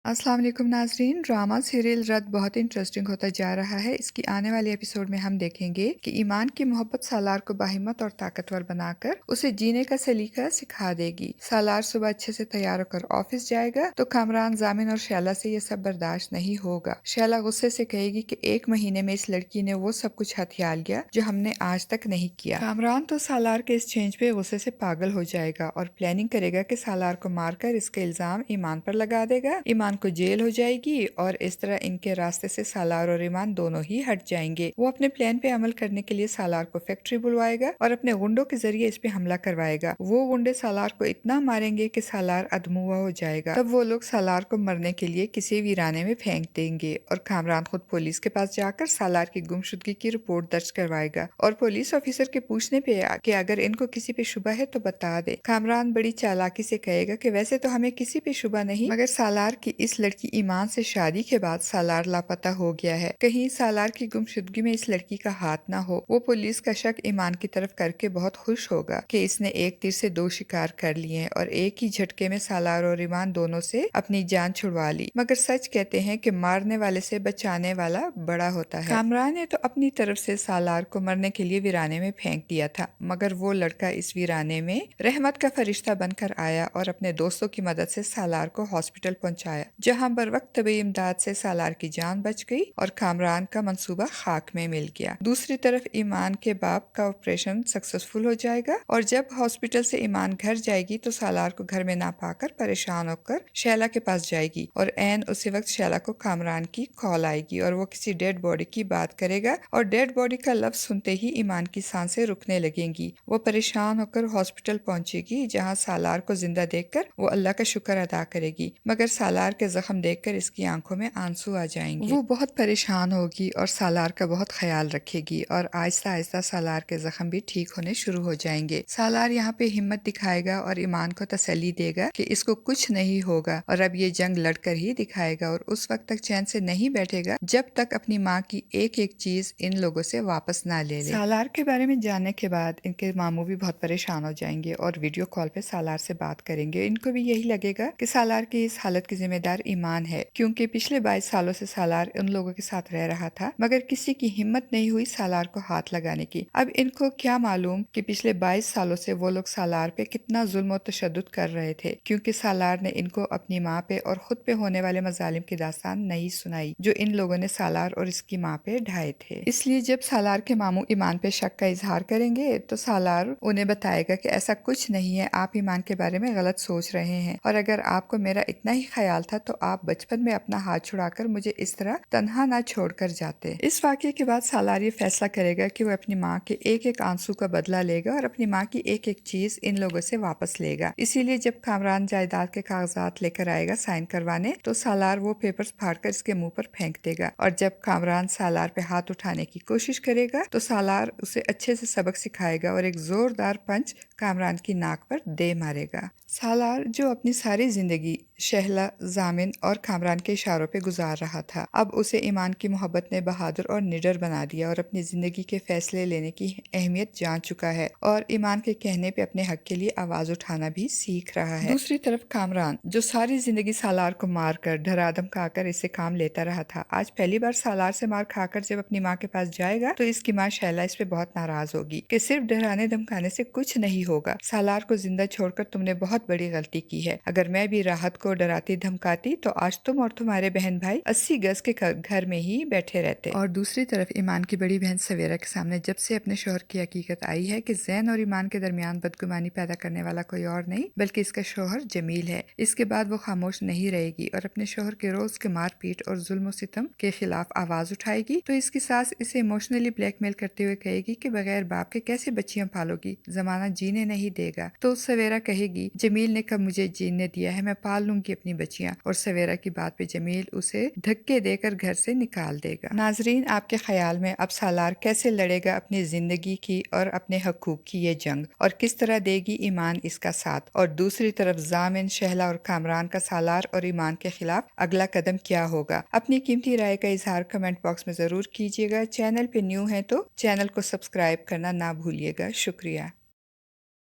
अस्सलाम वालेकुम नाज़रीन। ड्रामा सीरियल रद्द बहुत इंटरेस्टिंग होता जा रहा है। इसकी आने वाली एपिसोड में हम देखेंगे कि ईमान की मोहब्बत सालार को बाहिम्मत और ताकतवर बनाकर उसे जीने का सलीका सिखा देगी। सालार सुबह अच्छे से तैयार होकर ऑफिस जाएगा तो कामरान, जामिन और शैला से ये सब बर्दाश्त नहीं होगा। शैला गुस्से से कहेगी कि 1 महीने में इस लड़की ने वो सब कुछ हथिया लिया जो हमने आज तक नहीं किया। कामरान तो सालार के इस चेंज पे गुस्से से पागल हो जाएगा और प्लानिंग करेगा कि सालार को मारकर इसका इल्जाम ईमान पर लगा देगा। ईमान को जेल हो जाएगी और इस तरह इनके रास्ते से सालार और ईमान दोनों ही हट जाएंगे। वो अपने प्लान पे अमल करने के लिए सालार को फैक्ट्री बुलवाएगा और अपने गुंडों के जरिए इस पे हमला करवाएगा। वो गुंडे सालार को इतना मारेंगे कि सालार अधमुआ हो जाएगा। तब वो लोग सालार को मरने के लिए किसी वीराने में फेंक देंगे और कामरान खुद पुलिस के पास जाकर सालार की गुमशुदगी की रिपोर्ट दर्ज करवाएगा और पुलिस ऑफिसर के पूछने पे कि अगर इनको किसी पे शुबा है तो बता दे। कामरान बड़ी चालाकी से कहेगा कि वैसे तो हमें किसी पे शुबा नहीं, मगर सालार की इस लड़की ईमान से शादी के बाद सालार लापता हो गया है। कहीं सालार की गुमशुदगी में इस लड़की का हाथ ना हो। वो पुलिस का शक ईमान की तरफ करके बहुत खुश होगा कि इसने एक तीर से दो शिकार कर लिए हैं और एक ही झटके में सालार और ईमान दोनों से अपनी जान छुड़वा ली। मगर सच कहते हैं कि मारने वाले से बचाने वाला बड़ा होता है। कामरान ने तो अपनी तरफ से सालार को मरने के लिए वीराने में फेंक दिया था, मगर वो लड़का इस वीराने में रहमत का फरिश्ता बनकर आया और अपने दोस्तों की मदद से सालार को हॉस्पिटल पहुंचाया, जहां बर वक्त तबी इमदाद से सालार की जान बच गई और कामरान का मंसूबा खाक में मिल गया। दूसरी तरफ ईमान के बाप का ऑपरेशन सक्सेसफुल हो जाएगा और जब हॉस्पिटल से ईमान घर जाएगी तो सालार को घर में ना पाकर परेशान होकर शैला के पास जाएगी और ऐन उसी वक्त शैला को कामरान की कॉल आएगी और वो किसी डेड बॉडी की बात करेगा और डेड बॉडी का लफ्ज सुनते ही ईमान की सांसें रुकने लगेंगी। वो परेशान होकर हॉस्पिटल पहुंचेगी, जहां सालार को जिंदा देखकर वो अल्लाह का शुक्र अदा करेगी, मगर सालार के जख्म देखकर इसकी आंखों में आंसू आ जाएंगे। वो बहुत परेशान होगी और सालार का बहुत ख्याल रखेगी और आहिस्ता आहिस्ता सालार के जख्म भी ठीक होने शुरू हो जाएंगे। सालार यहाँ पे हिम्मत दिखाएगा और ईमान को तसल्ली देगा कि इसको कुछ नहीं होगा और अब ये जंग लड़कर ही दिखाएगा और उस वक्त तक चैन से नहीं बैठेगा जब तक अपनी माँ की एक एक चीज इन लोगों से वापस ना ले ले। सालार के बारे में जानने के बाद इनके मामू भी बहुत परेशान हो जाएंगे और वीडियो कॉल पे सालार से बात करेंगे। इनको भी यही लगेगा कि सालार की इस हालत की जिम्मेदार ईमान है, क्योंकि पिछले 22 सालों से सालार उन लोगों के साथ रह रहा था, मगर किसी की हिम्मत नहीं हुई सालार को हाथ लगाने की। अब इनको क्या मालूम कि पिछले 22 सालों से वो लोग सालार पे कितना जुल्म और तशद्दुद कर रहे थे, क्योंकि सालार ने इनको अपनी माँ पे और खुद पे होने वाले मजालिम की दास्तान नहीं सुनाई जो इन लोगों ने सालार और इसकी माँ पे ढाए थे। इसलिए जब सालार के मामू ईमान पे शक का इजहार करेंगे तो सालार उन्हें बताएगा कि ऐसा कुछ नहीं है, आप ईमान के बारे में गलत सोच रहे हैं और अगर आपको मेरा इतना ही ख्याल था तो आप बचपन में अपना हाथ छुड़ाकर मुझे इस तरह तन्हा ना छोड़कर जाते। इस वाक़ये के बाद सालार ये फैसला करेगा कि वो अपनी माँ के एक एक आंसू का बदला लेगा और अपनी माँ की एक एक चीज इन लोगों से वापस लेगा। इसीलिए जब कामरान जायदाद के कागजात लेकर आएगा साइन करवाने तो सालार वो पेपर्स फाड़कर इसके मुंह पर फेंक देगा और जब कामरान सालार पे हाथ उठाने की कोशिश करेगा तो सालार उसे अच्छे से सबक सिखाएगा और एक जोरदार पंच कामरान की नाक पर दे मारेगा। सालार जो अपनी सारी जिंदगी शहला, जामिन और कामरान के इशारों पे गुजार रहा था, अब उसे ईमान की मोहब्बत ने बहादुर और निडर बना दिया और अपनी जिंदगी के फैसले लेने की अहमियत जान चुका है और ईमान के कहने पे अपने हक के लिए आवाज उठाना भी सीख रहा है। दूसरी तरफ कामरान जो सारी जिंदगी सालार को मार कर डरा धमकाकर इससे काम लेता रहा था, आज पहली बार सालार से मार खाकर जब अपनी माँ के पास जाएगा तो इसकी माँ शैला इस पे बहुत नाराज होगी कि सिर्फ डराने धमकाने से कुछ नहीं होगा, सालार को जिंदा छोड़कर तुमने बहुत बड़ी गलती की है। अगर मैं भी राहत को डराती धमकाती तो आज तुम और तुम्हारे बहन भाई 80 गज के घर में ही बैठे रहते। और दूसरी तरफ ईमान की बड़ी बहन सवेरा के सामने जब से अपने शोहर की हकीकत आई है कि जैन और ईमान के दरमियान बदगुमानी पैदा करने वाला कोई और नहीं बल्कि इसका शोहर जमील है, इसके बाद वो खामोश नहीं रहेगी और अपने शोहर के रोज के मारपीट और जुल्म सितम के खिलाफ आवाज उठाएगी। तो इसकी सास इसे इमोशनली ब्लैकमेल करते हुए कहेगी कि बगैर बाप के कैसे बच्चियां पालोगी, जमाना जीने नहीं देगा। तो सवेरा कहेगी जमील ने कब मुझे जीने दिया है, मैं पाल लूंगी अपनी बच्चियां। और सवेरा की बात पे जमील उसे धक्के देकर घर से निकाल देगा। नाजरीन, आपके ख्याल में अब सालार कैसे लड़ेगा अपनी जिंदगी की और अपने हकूक की ये जंग और किस तरह देगी ईमान इसका साथ, और दूसरी तरफ जामिन, शहला और कामरान का सालार और ईमान के खिलाफ अगला कदम क्या होगा? अपनी कीमती राय का इजहार कमेंट बॉक्स में जरूर कीजिएगा। चैनल पे न्यू है तो चैनल को सब्सक्राइब करना ना भूलिएगा। शुक्रिया।